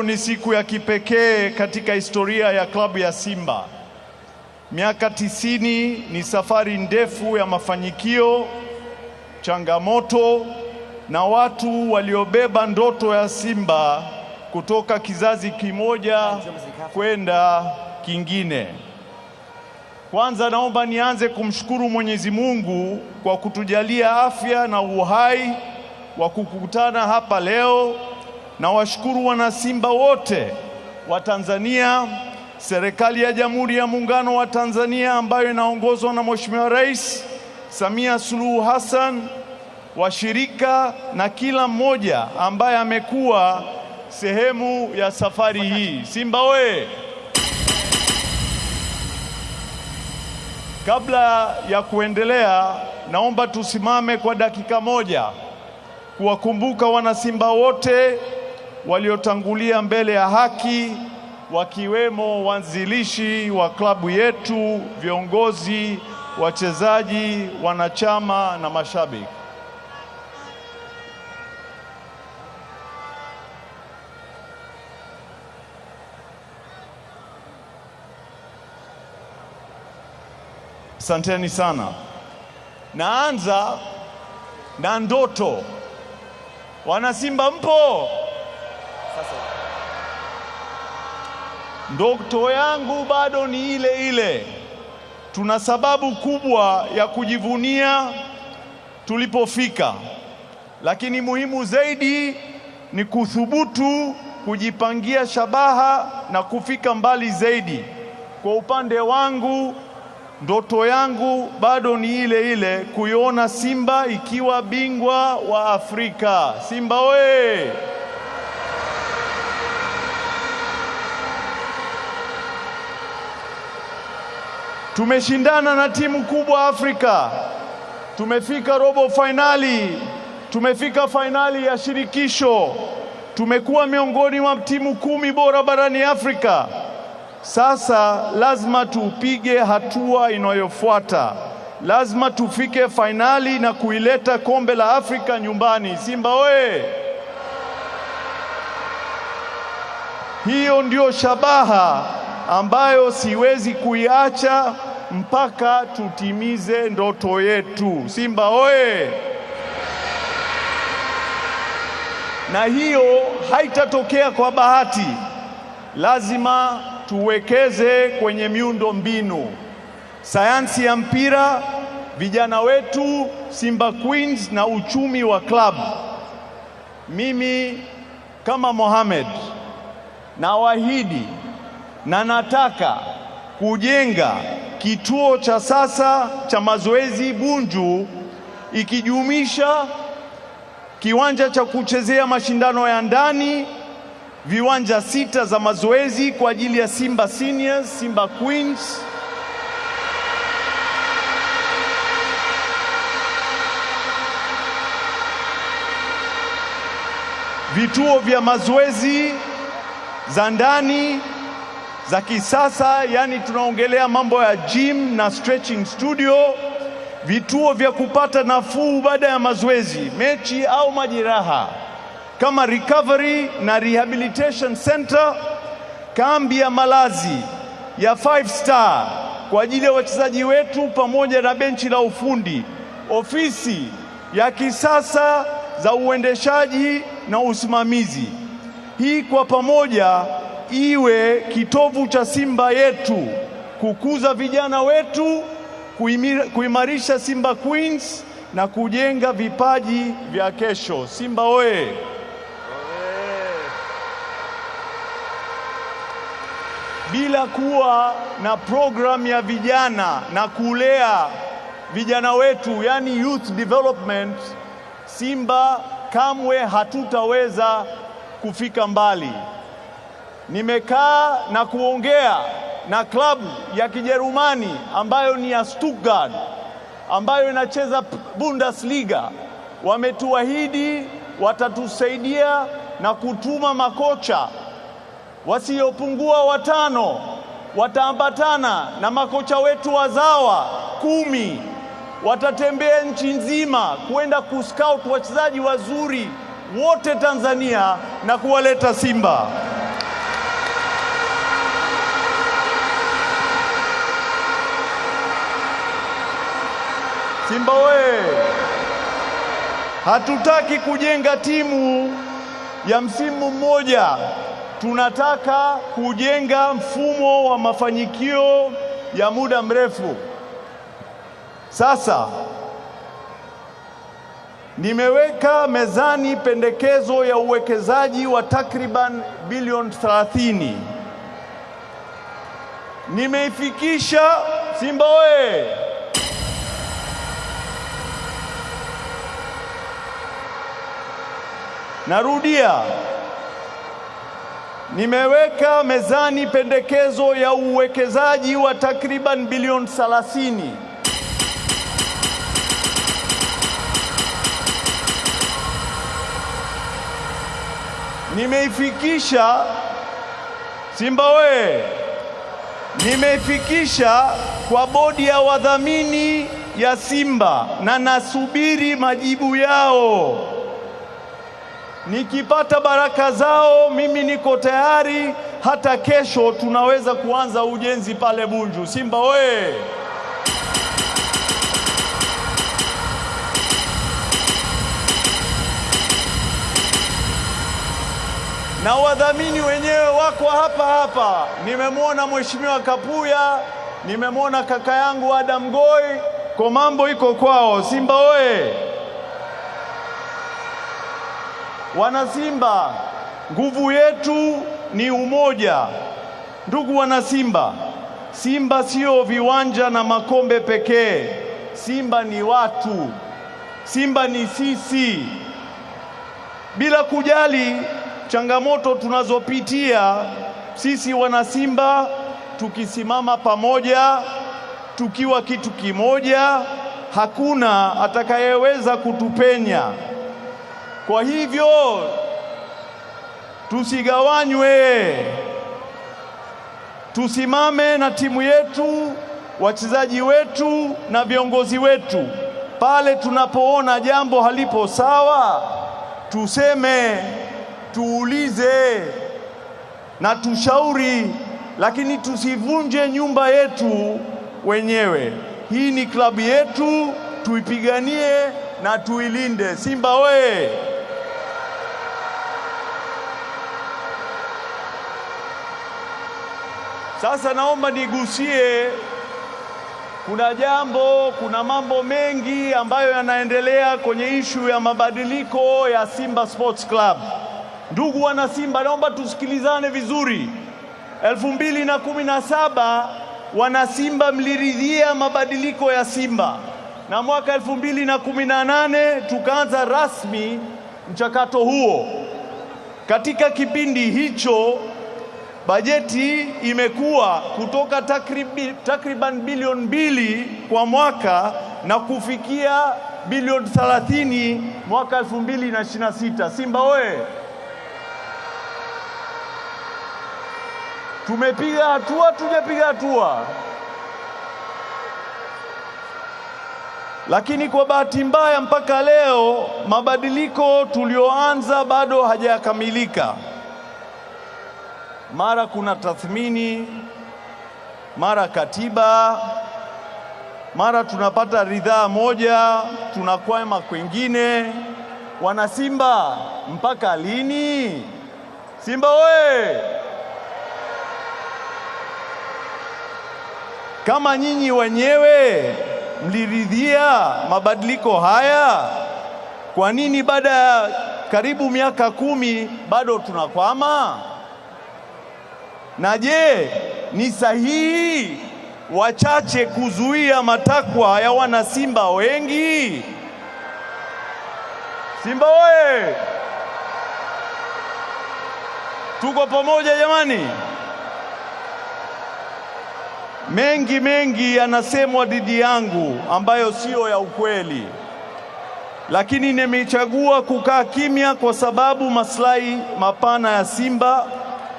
ni siku ya kipekee katika historia ya klabu ya Simba. Miaka 90 ni safari ndefu ya mafanikio, changamoto na watu waliobeba ndoto ya Simba kutoka kizazi kimoja kwenda kingine. Kwanza naomba nianze kumshukuru Mwenyezi Mungu kwa kutujalia afya na uhai wa kukutana hapa leo, na washukuru wana Simba wote wa Tanzania, serikali ya Jamhuri ya Muungano wa Tanzania ambayo inaongozwa na Mheshimiwa Rais Samia Suluhu Hassan, washirika na kila mmoja ambaye amekuwa sehemu ya safari hii. Simba we! Kabla ya kuendelea, naomba tusimame kwa dakika moja kuwakumbuka wana Simba wote waliotangulia mbele ya haki, wakiwemo waanzilishi wa klabu yetu, viongozi, wachezaji, wanachama na mashabiki. Asanteni sana. Naanza na ndoto. Wana Simba mpo? Ndoto yangu bado ni ile ile. Tuna sababu kubwa ya kujivunia tulipofika, lakini muhimu zaidi ni kuthubutu kujipangia shabaha na kufika mbali zaidi. Kwa upande wangu, ndoto yangu bado ni ile ile, kuiona Simba ikiwa bingwa wa Afrika. Simba we! Tumeshindana na timu kubwa Afrika. Tumefika robo finali, tumefika finali ya shirikisho. Tumekuwa miongoni mwa timu 10 bora barani Afrika. Sasa lazima tupige hatua inayofuata. Lazima tufike finali na kuileta kombe la Afrika nyumbani. Simba we! Hiyo ndio shabaha ambayo siwezi kuiacha mpaka tutimize ndoto yetu. Simba we! Na hiyo haitatokea kwa bahati. Lazima tuwekeze kwenye miundo mbinu, sayansi ya mpira, vijana wetu Simba Queens na uchumi wa klabu. Mimi kama Mohamed nawaahidi na nataka kujenga kituo cha sasa cha mazoezi Bunju, ikijumuisha kiwanja cha kuchezea mashindano ya ndani, viwanja 6 za mazoezi kwa ajili ya Simba Seniors, Simba Queens, vituo vya mazoezi za ndani za kisasa, yani tunaongelea mambo ya gym na stretching studio, vituo vya kupata nafuu baada ya mazoezi, mechi au majeraha kama recovery na rehabilitation center, kambi ya malazi ya 5 star kwa ajili ya wachezaji wetu pamoja na benchi la ufundi, ofisi ya kisasa za uendeshaji na usimamizi. Hii kwa pamoja iwe kitovu cha Simba yetu, kukuza vijana wetu, kuimarisha Simba Queens na kujenga vipaji vya kesho. Simba we! Bila kuwa na program ya vijana na kulea vijana wetu, yani youth development, Simba kamwe hatutaweza kufika mbali. Nimekaa na kuongea na klabu ya Kijerumani ambayo ni ya Stuttgart, ambayo inacheza Bundesliga. Wametuahidi watatusaidia na kutuma makocha wasiopungua 5, wataambatana na makocha wetu wazawa 10. Watatembea nchi nzima kwenda kuscout wachezaji wazuri wote Tanzania na kuwaleta Simba. Simba oye! Hatutaki kujenga timu ya msimu mmoja. Tunataka kujenga mfumo wa mafanikio ya muda mrefu. Sasa nimeweka mezani pendekezo ya uwekezaji wa takriban bilioni 30. Nimeifikisha. Simba oye! Narudia, nimeweka mezani pendekezo ya uwekezaji wa takriban bilioni 30. Nimeifikisha. Simba oye! Nimeifikisha kwa bodi ya wadhamini ya Simba na nasubiri majibu yao. Nikipata baraka zao, mimi niko tayari. Hata kesho tunaweza kuanza ujenzi pale Bunju. Simba oye! Na wadhamini wenyewe wako hapa hapa. Nimemwona Mheshimiwa Kapuya, nimemwona kaka yangu Adam Goi, kwa mambo iko kwao. Simba oye! Wana Simba, nguvu yetu ni umoja. Ndugu wana Simba, Simba sio viwanja na makombe pekee. Simba ni watu. Simba ni sisi. Bila kujali changamoto tunazopitia, sisi wana Simba tukisimama pamoja, tukiwa kitu kimoja, hakuna atakayeweza kutupenya. Kwa hivyo tusigawanywe, tusimame na timu yetu, wachezaji wetu na viongozi wetu. Pale tunapoona jambo halipo sawa, tuseme, tuulize na tushauri, lakini tusivunje nyumba yetu wenyewe. Hii ni klabu yetu, tuipiganie na tuilinde. Simba oye! Sasa naomba nigusie, kuna mambo mengi ambayo yanaendelea kwenye ishu ya mabadiliko ya Simba Sports Club. Ndugu wana Simba, naomba tusikilizane vizuri. 2017 wana Simba mliridhia mabadiliko ya Simba, na mwaka 2018 tukaanza rasmi mchakato huo. Katika kipindi hicho bajeti imekuwa kutoka takriban bilioni 2 kwa mwaka na kufikia bilioni 30 mwaka 2026. Simba oye! Tumepiga hatua, tumepiga hatua. Lakini kwa bahati mbaya mpaka leo mabadiliko tulioanza bado hajakamilika. Mara kuna tathmini, mara katiba, mara tunapata ridhaa moja, tunakwama kwingine. Wana Simba, mpaka lini? Simba oye! Kama nyinyi wenyewe mliridhia mabadiliko haya, kwa nini baada ya karibu miaka 10 bado tunakwama? Na je, ni sahihi wachache kuzuia matakwa ya wana Simba wengi? Simba oye! Tuko pamoja jamani? Mengi yanasemwa dhidi yangu ambayo sio ya ukweli, lakini nimechagua kukaa kimya kwa sababu maslahi mapana ya Simba,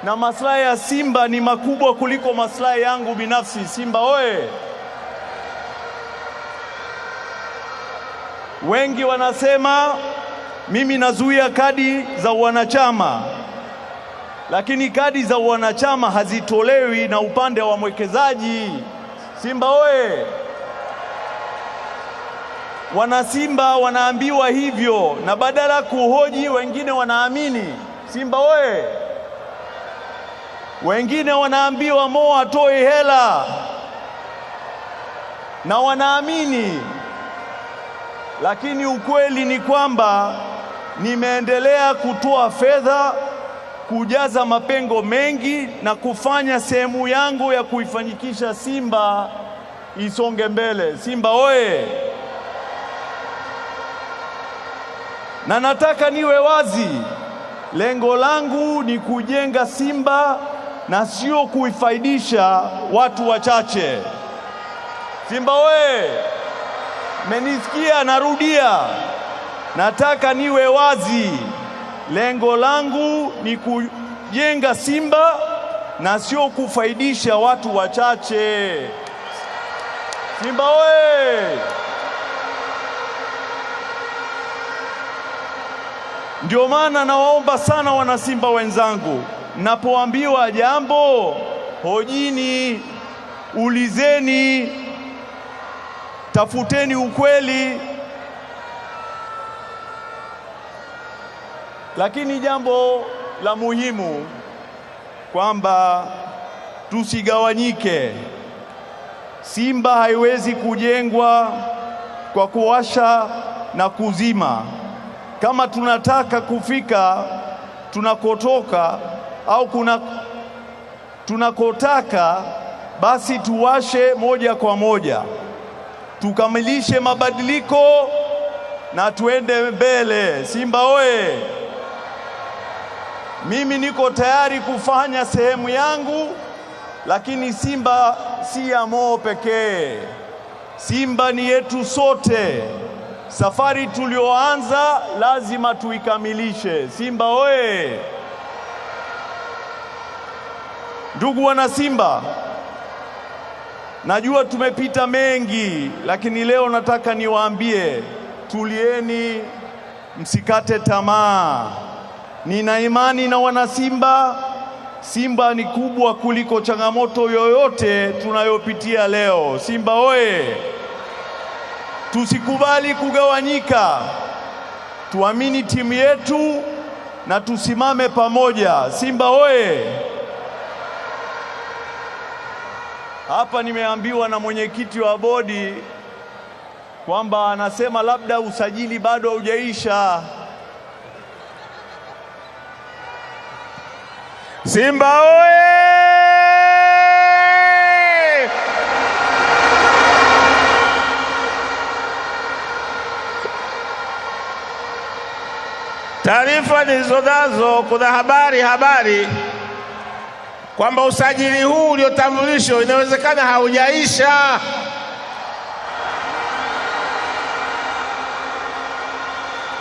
na maslahi ya Simba ni makubwa kuliko maslahi yangu binafsi. Simba oye! Wengi wanasema mimi nazuia kadi za wanachama, lakini kadi za wanachama hazitolewi na upande wa mwekezaji. Simba oye! Wanasimba wanaambiwa hivyo, na badala kuhoji wengine wanaamini. Simba oye! Wengine wanaambiwa Mo atoi hela na wanaamini. Lakini ukweli ni kwamba nimeendelea kutoa fedha, kujaza mapengo mengi na kufanya sehemu yangu ya kuifanyikisha Simba isonge mbele. Simba oye! Na nataka niwe wazi, lengo langu ni kujenga Simba na sio kuifaidisha watu wachache. Simba oye! Menisikia? Narudia, nataka niwe wazi, lengo langu ni kujenga Simba na sio kufaidisha watu wachache. Simba oye! Ndio maana nawaomba sana wanasimba wenzangu, napoambiwa jambo hojini, ulizeni, tafuteni ukweli. Lakini jambo la muhimu kwamba tusigawanyike. Simba haiwezi kujengwa kwa kuwasha na kuzima. Kama tunataka kufika tunakotoka au tunakotaka, basi tuwashe moja kwa moja, tukamilishe mabadiliko na tuende mbele. Simba oye! Mimi niko tayari kufanya sehemu yangu, lakini Simba si ya Mo pekee. Simba ni yetu sote. Safari tulioanza lazima tuikamilishe. Simba oye! Ndugu wana Simba, najua tumepita mengi, lakini leo nataka niwaambie, tulieni, msikate tamaa. Nina imani na wana Simba. Simba ni kubwa kuliko changamoto yoyote tunayopitia leo. Simba oye! Tusikubali kugawanyika. Tuamini timu yetu na tusimame pamoja. Simba oye! Hapa nimeambiwa na mwenyekiti wa bodi kwamba anasema labda usajili bado haujaisha. Simba oye! Taarifa nilizonazo, kuna habari kwamba usajili huu uliotambulishwa inawezekana haujaisha.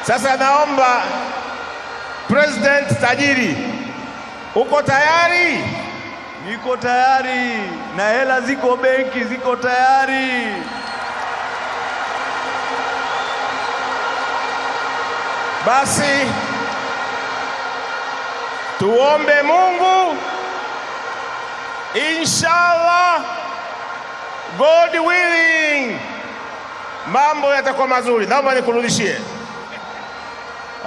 Sasa naomba President Tajiri, uko tayari? Niko tayari na hela ziko benki, ziko tayari. Basi tuombe Mungu, inshallah, God willing, mambo yatakuwa mazuri. Naomba nikurudishie.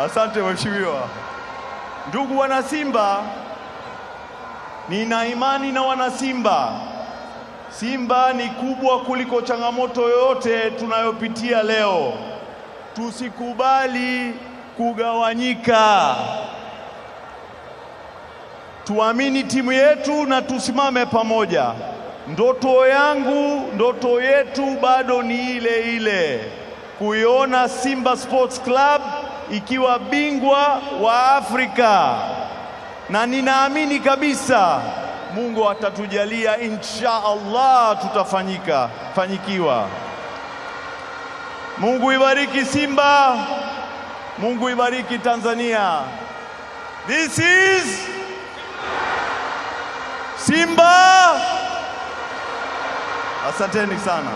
Asante mheshimiwa. Ndugu wana Simba, nina imani na wana Simba. Simba ni kubwa kuliko changamoto yoyote tunayopitia leo. Tusikubali kugawanyika. Tuamini timu yetu na tusimame pamoja. Ndoto yangu, ndoto yetu bado ni ile ile, kuiona Simba Sports Club ikiwa bingwa wa Afrika, na ninaamini kabisa Mungu atatujalia, insha Allah tutafanikiwa. Mungu ibariki Simba, Mungu ibariki Tanzania. This is Simba. Asanteni sana.